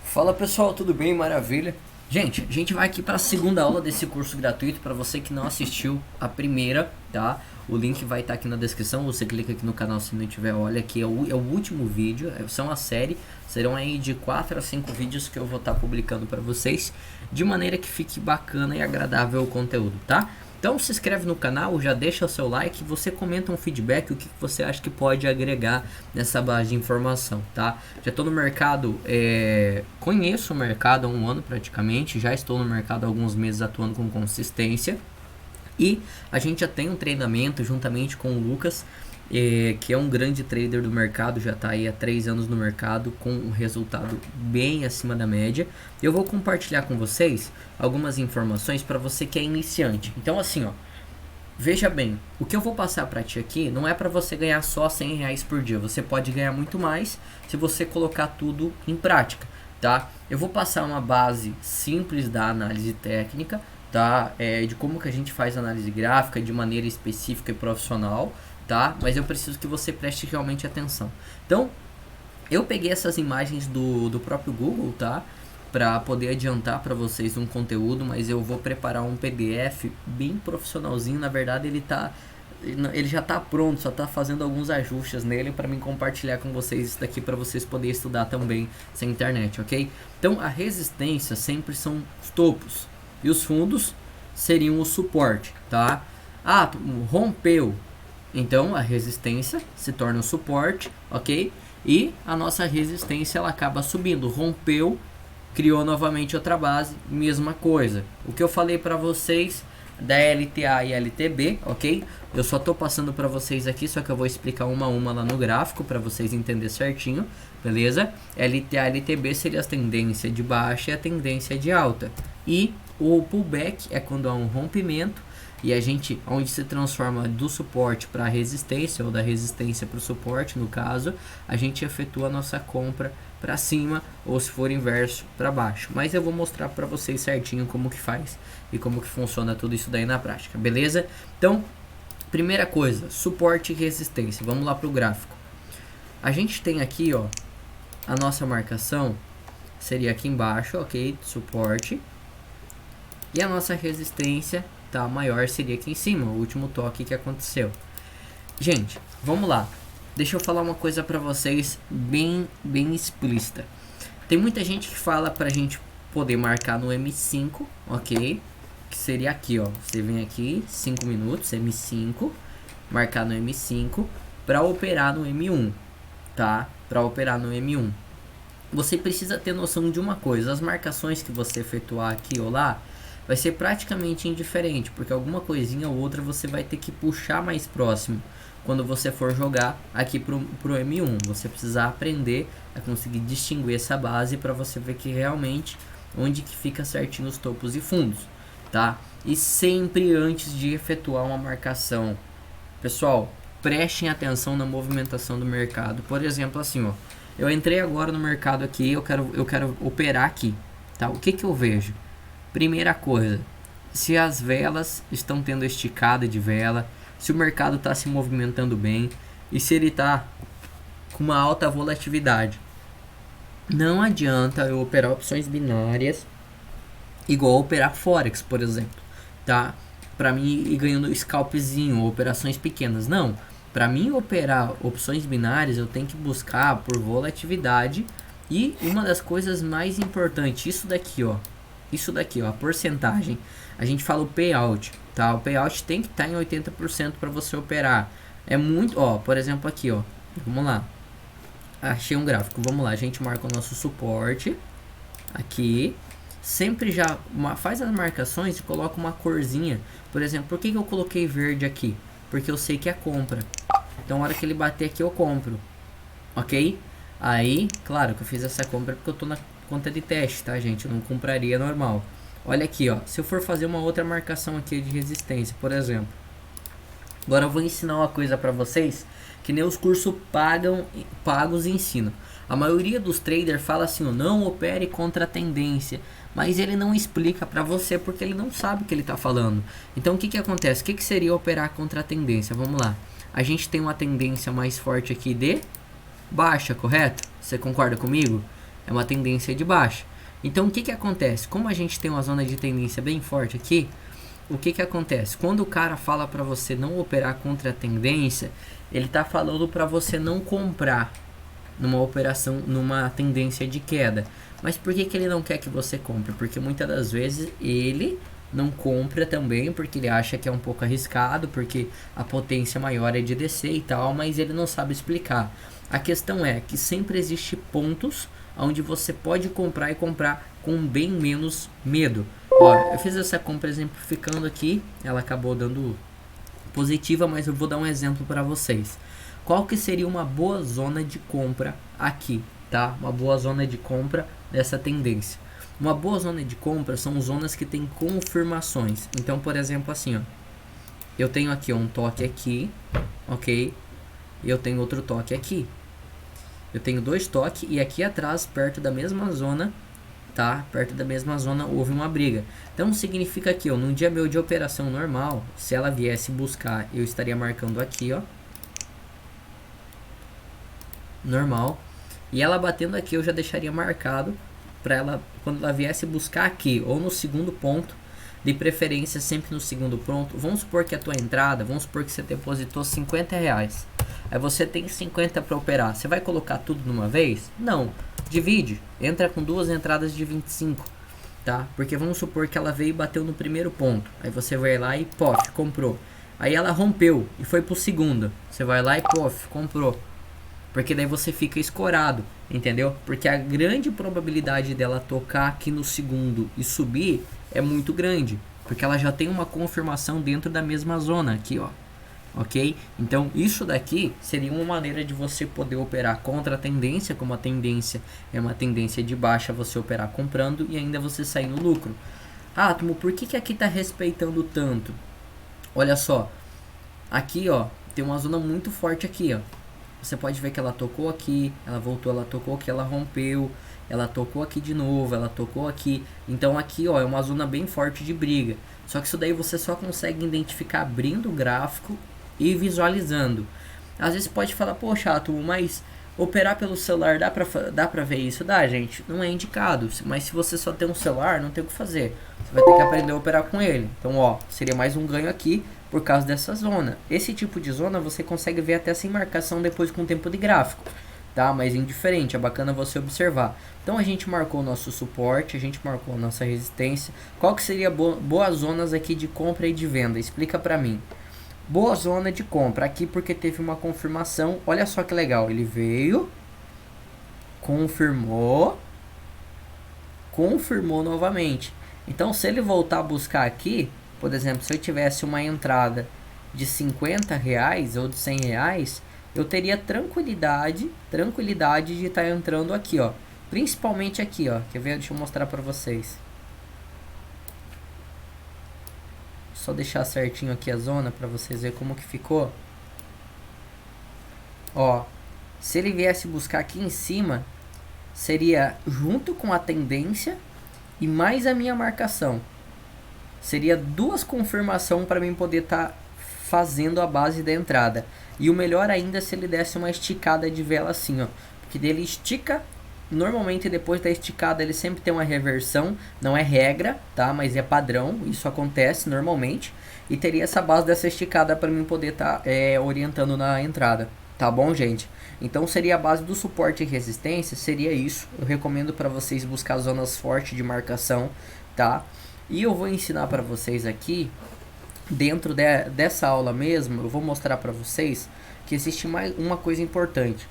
Fala pessoal, tudo bem? Maravilha. Gente, a gente vai aqui para a segunda aula desse curso gratuito. Para você que não assistiu a primeira, tá? O link vai estar aqui na descrição. Você clica aqui no canal se não tiver. Olha, aqui é o último vídeo. São a série. Serão aí de 4 a 5 vídeos que eu vou estar publicando para vocês, de maneira que fique bacana e agradável o conteúdo, tá? Então se inscreve no canal, já deixa o seu like, você comenta um feedback, o que você acha que pode agregar nessa base de informação, tá? Já estou no mercado, conheço o mercado há um ano praticamente, já estou no mercado há alguns meses atuando com consistência. E a gente já tem um treinamento juntamente com o Lucas, que é um grande trader do mercado, já está aí há 3 anos no mercado com um resultado bem acima da média. Eu vou compartilhar com vocês algumas informações para você que é iniciante. Então assim, ó, veja bem, o que eu vou passar para ti aqui não é para você ganhar só R$ 100 por dia, você pode ganhar muito mais se você colocar tudo em prática, tá? Eu vou passar uma base simples da análise técnica, tá? De como que a gente faz análise gráfica de maneira específica e profissional, tá? Mas eu preciso que você preste realmente atenção. Então, eu peguei essas imagens do próprio Google, tá? Para poder adiantar para vocês um conteúdo, mas eu vou preparar um PDF bem profissionalzinho. Na verdade, ele já está pronto, só está fazendo alguns ajustes nele para mim compartilhar com vocês isso daqui para vocês poderem estudar também sem internet, ok? Então, a resistência sempre são os topos e os fundos seriam o suporte, tá? Ah, rompeu. Então a resistência se torna o suporte, ok? E a nossa resistência ela acaba subindo. Rompeu, criou novamente outra base, mesma coisa. O que eu falei para vocês da LTA e LTB, ok? Eu só tô passando para vocês aqui, só que eu vou explicar uma a uma lá no gráfico para vocês entenderem certinho, beleza? LTA e LTB seria a tendência de baixa e a tendência de alta. E o pullback é quando há um rompimento e a gente, onde se transforma do suporte para a resistência, ou da resistência para o suporte, no caso, a gente efetua a nossa compra para cima, ou se for inverso, para baixo. Mas eu vou mostrar para vocês certinho como que faz e como que funciona tudo isso daí na prática, beleza? Então, primeira coisa, suporte e resistência. Vamos lá para o gráfico. A gente tem aqui, ó, a nossa marcação seria aqui embaixo, ok? Suporte. E a nossa resistência, tá, maior seria aqui em cima, o último toque que aconteceu. Gente, vamos lá. Deixa eu falar uma coisa pra vocês bem explícita. Tem muita gente que fala pra gente poder marcar no M5, ok? Que seria aqui, ó. Você vem aqui, 5 minutos, M5, marcar no M5 pra operar no M1, tá? Pra operar no M1. Você precisa ter noção de uma coisa, as marcações que você efetuar aqui ou lá, vai ser praticamente indiferente, porque alguma coisinha ou outra você vai ter que puxar mais próximo quando você for jogar aqui pro M1. Você precisa aprender a conseguir distinguir essa base para você ver que realmente onde que fica certinho os topos e fundos, tá? E sempre antes de efetuar uma marcação, pessoal, prestem atenção na movimentação do mercado. Por exemplo, assim, ó, eu entrei agora no mercado aqui, eu quero operar aqui, tá? O que que eu vejo? Primeira coisa, se as velas estão tendo esticada de vela, se o mercado está se movimentando bem e se ele está com uma alta volatilidade. Não adianta eu operar opções binárias igual operar Forex, por exemplo, tá? Para mim ir ganhando scalpzinho, operações pequenas. Não, para mim operar opções binárias eu tenho que buscar por volatilidade e uma das coisas mais importantes, isso daqui, ó, a porcentagem. A gente fala o payout, tá? O payout tem que estar em 80% para você operar. É muito, ó, por exemplo aqui, ó. Vamos lá. Achei um gráfico. Vamos lá, a gente marca o nosso suporte aqui. Sempre já faz as marcações e coloca uma corzinha. Por exemplo, por que eu coloquei verde aqui? Porque eu sei que é compra. Então, na hora que ele bater aqui, eu compro. Ok? Aí, claro que eu fiz essa compra porque eu tô na conta de teste, tá, gente? Eu não compraria normal. Olha aqui, ó. Se eu for fazer uma outra marcação aqui de resistência, por exemplo. Agora eu vou ensinar uma coisa pra vocês que nem os cursos pagos ensinam. A maioria dos traders fala assim, ó, não opere contra a tendência. Mas ele não explica pra você porque ele não sabe o que ele tá falando. Então o que que acontece? O que que seria operar contra a tendência? Vamos lá. A gente tem uma tendência mais forte aqui de baixa, correto? Você concorda comigo? é uma tendência de baixa. Então o que acontece? Como a gente tem uma zona de tendência bem forte aqui, o que acontece? Quando o cara fala para você não operar contra a tendência, ele tá falando para você não comprar numa operação, numa tendência de queda. Mas por que ele não quer que você compre? Porque muitas das vezes ele não compra também porque ele acha que é um pouco arriscado, porque a potência maior é de descer e tal, mas ele não sabe explicar. A questão é que sempre existe pontos onde você pode comprar e comprar com bem menos medo. Ó, eu fiz essa compra exemplificando aqui, ela acabou dando positiva, mas eu vou dar um exemplo para vocês. Qual que seria uma boa zona de compra aqui, tá? Uma boa zona de compra dessa tendência. Uma boa zona de compra são zonas que tem confirmações. Então, por exemplo, assim, ó, eu tenho aqui um toque aqui, ok? E eu tenho outro toque aqui. Eu tenho dois toques e aqui atrás, perto da mesma zona, tá? Perto da mesma zona houve uma briga. Então significa que num dia meu de operação normal, se ela viesse buscar, eu estaria marcando aqui, ó, normal. E ela batendo aqui, eu já deixaria marcado para ela, quando ela viesse buscar aqui ou no segundo ponto, de preferência sempre no segundo ponto. Vamos supor que a tua entrada, vamos supor que você depositou 50 reais. Aí você tem 50 para operar. Você vai colocar tudo numa vez? Não. Divide. Entra com duas entradas de 25. Tá? Porque vamos supor que ela veio e bateu no primeiro ponto. Aí você vai lá e pof, comprou. Aí ela rompeu e foi pro segundo. Você vai lá e pof, comprou. Porque daí você fica escorado, entendeu? Porque a grande probabilidade dela tocar aqui no segundo e subir é muito grande. Porque ela já tem uma confirmação dentro da mesma zona aqui, ó. Ok? Então isso daqui seria uma maneira de você poder operar contra a tendência. Como a tendência é uma tendência de baixa, você operar comprando e ainda você sair no lucro. Átomo, por que aqui tá respeitando tanto? Olha só. Aqui, ó, tem uma zona muito forte aqui, ó. Você pode ver que ela tocou aqui, ela voltou, ela tocou aqui, ela rompeu, ela tocou aqui de novo, ela tocou aqui. Então aqui, ó, é uma zona bem forte de briga. Só que isso daí você só consegue identificar abrindo o gráfico e visualizando. Às vezes pode falar, poxa, Átomo, mas operar pelo celular dá pra ver isso? Dá, gente, não é indicado. Mas se você só tem um celular, não tem o que fazer. Você vai ter que aprender a operar com ele. Então, ó, seria mais um ganho aqui por causa dessa zona. Esse tipo de zona você consegue ver até sem marcação depois com o tempo de gráfico, tá? Mas indiferente, é bacana você observar. Então a gente marcou o nosso suporte, a gente marcou a nossa resistência. Qual que seria boas zonas aqui de compra e de venda? Explica pra mim. Boa zona de compra aqui porque teve uma confirmação. Olha só que legal, ele veio, confirmou novamente. Então se ele voltar a buscar aqui, por exemplo, se eu tivesse uma entrada de 50 reais ou de 100 reais, eu teria tranquilidade de estar entrando aqui, ó. Principalmente aqui, ó. Quer ver? Deixa eu mostrar pra vocês. Só deixar certinho aqui a zona pra vocês verem como que ficou. Ó, se ele viesse buscar aqui em cima, seria junto com a tendência e mais a minha marcação. Seria duas confirmações para mim poder estar fazendo a base da entrada. E o melhor ainda se ele desse uma esticada de vela assim, ó. Porque dele estica, normalmente depois da esticada ele sempre tem uma reversão. Não é regra, tá? Mas é padrão, isso acontece normalmente. E teria essa base dessa esticada para mim poder estar orientando na entrada. Tá bom, gente? Então seria a base do suporte e resistência, seria isso. Eu recomendo para vocês buscar zonas fortes de marcação, tá? E eu vou ensinar para vocês aqui, dentro dessa aula mesmo, eu vou mostrar para vocês que existe mais uma coisa importante.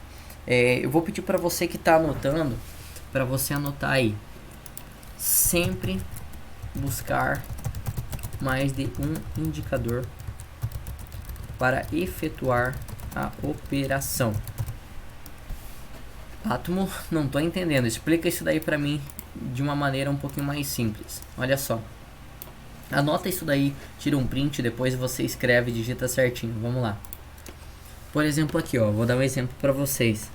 Eu vou pedir para você que está anotando, para você anotar aí. Sempre buscar mais de um indicador para efetuar a operação. Átomo, não tô entendendo. Explica isso daí para mim de uma maneira um pouquinho mais simples. Olha só. Anota isso daí, tira um print, depois você escreve e digita certinho. Vamos lá. Por exemplo aqui, ó, vou dar um exemplo para vocês.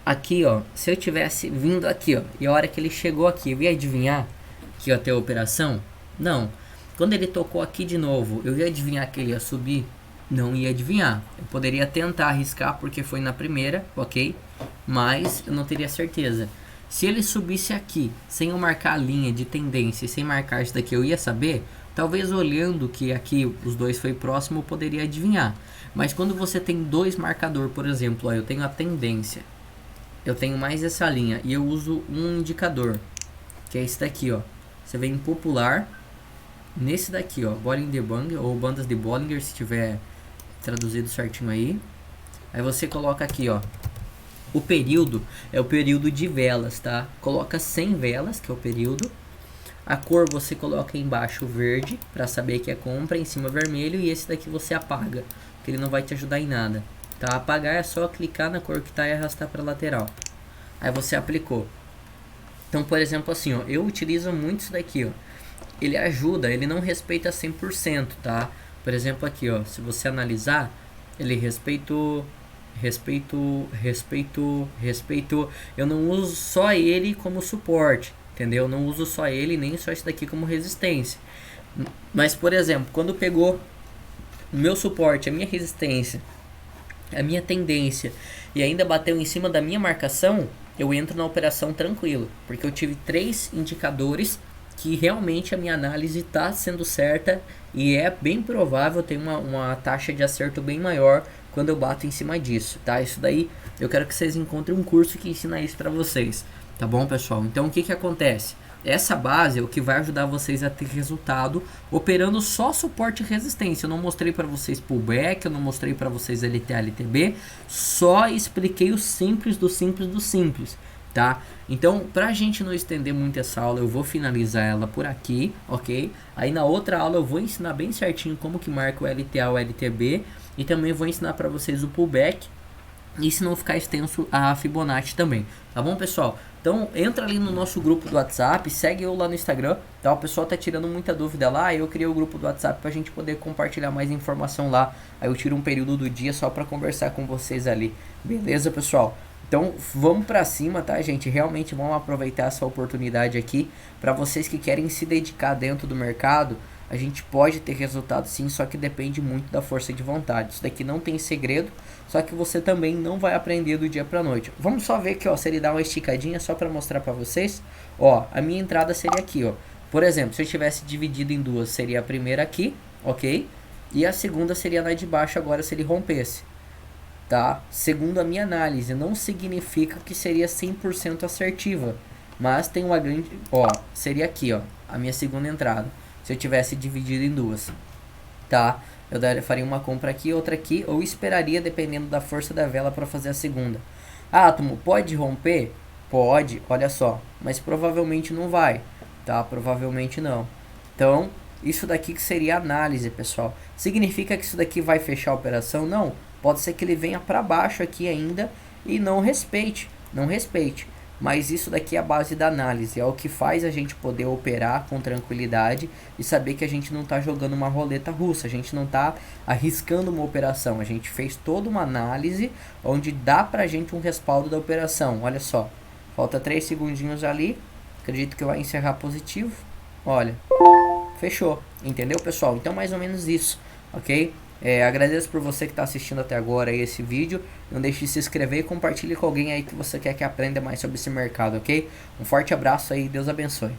Aqui, ó, se eu tivesse vindo aqui, ó, e a hora que ele chegou aqui, eu ia adivinhar que ia ter operação? Não. Quando ele tocou aqui de novo, eu ia adivinhar que ele ia subir? Não ia adivinhar. Eu poderia tentar arriscar porque foi na primeira, ok? Mas eu não teria certeza. Se ele subisse aqui, sem eu marcar a linha de tendência e sem marcar isso daqui, eu ia saber? Talvez olhando que aqui os dois foi próximo, eu poderia adivinhar. Mas quando você tem dois marcadores, por exemplo, ó, eu tenho a tendência, eu tenho mais essa linha e eu uso um indicador, que é esse daqui, ó. Você vem em popular, nesse daqui, ó, Bollinger Band ou bandas de Bollinger, se tiver traduzido certinho aí. Aí você coloca aqui, ó, o período é o período de velas, tá? Coloca 100 velas, que é o período. A cor você coloca embaixo verde, para saber que é compra, em cima vermelho, e esse daqui você apaga, que ele não vai te ajudar em nada, tá? Apagar é só clicar na cor que tá e arrastar para lateral. Aí você aplicou. Então, por exemplo, assim, ó, eu utilizo muito isso daqui, ó. Ele ajuda, ele não respeita 100%, tá? Por exemplo, aqui, ó, se você analisar, ele respeito. Eu não uso só ele como suporte, entendeu? Eu não uso só ele, nem só esse daqui como resistência. Mas, por exemplo, quando pegou o meu suporte, a minha resistência, a minha tendência e ainda bateu em cima da minha marcação, eu entro na operação tranquilo, porque eu tive 3 indicadores que realmente a minha análise está sendo certa e é bem provável ter uma taxa de acerto bem maior quando eu bato em cima disso, tá? Isso daí eu quero que vocês encontrem um curso que ensina isso para vocês, tá bom, pessoal? Então o que que acontece? Essa base é o que vai ajudar vocês a ter resultado operando só suporte e resistência. Eu não mostrei para vocês pullback, eu não mostrei para vocês LTA, LTB, só expliquei o simples do simples do simples, tá? Então, pra gente não estender muito essa aula, eu vou finalizar ela por aqui, ok? Aí na outra aula eu vou ensinar bem certinho como que marca o LTA, o LTB, e também vou ensinar para vocês o pullback, e se não ficar extenso a Fibonacci também, tá bom, pessoal? Então entra ali no nosso grupo do WhatsApp, segue eu lá no Instagram, tá? O pessoal tá tirando muita dúvida lá, eu criei o grupo do WhatsApp pra gente poder compartilhar mais informação lá. Aí eu tiro um período do dia só pra conversar com vocês ali, beleza, pessoal? Então vamos pra cima, tá, gente? Realmente vamos aproveitar essa oportunidade aqui. Pra vocês que querem se dedicar dentro do mercado, a gente pode ter resultado sim, só que depende muito da força de vontade. Isso daqui não tem segredo, só que você também não vai aprender do dia pra noite. Vamos só ver aqui, ó, se ele dá uma esticadinha só pra mostrar pra vocês. Ó, a minha entrada seria aqui, ó. Por exemplo, se eu tivesse dividido em duas, seria a primeira aqui, ok? E a segunda seria na de baixo agora se ele rompesse, tá? Segundo a minha análise, não significa que seria 100% assertiva, mas tem uma grande... Ó, seria aqui, ó, a minha segunda entrada. Se eu tivesse dividido em duas, tá? Eu faria uma compra aqui, outra aqui, ou esperaria dependendo da força da vela para fazer a segunda. Átomo, pode romper? Pode, olha só, mas provavelmente não vai, tá? Provavelmente não. Então, isso daqui que seria análise, pessoal. Significa que isso daqui vai fechar a operação? Não. Pode ser que ele venha para baixo aqui ainda e não respeite, Mas isso daqui é a base da análise, é o que faz a gente poder operar com tranquilidade e saber que a gente não está jogando uma roleta russa, a gente não está arriscando uma operação, a gente fez toda uma análise onde dá pra gente um respaldo da operação. Olha só, falta 3 segundinhos ali, acredito que vai encerrar positivo, olha, fechou, entendeu, pessoal? Então mais ou menos isso, ok? Agradeço por você que está assistindo até agora aí esse vídeo. Não deixe de se inscrever e compartilhe com alguém aí que você quer que aprenda mais sobre esse mercado, ok? Um forte abraço aí, Deus abençoe.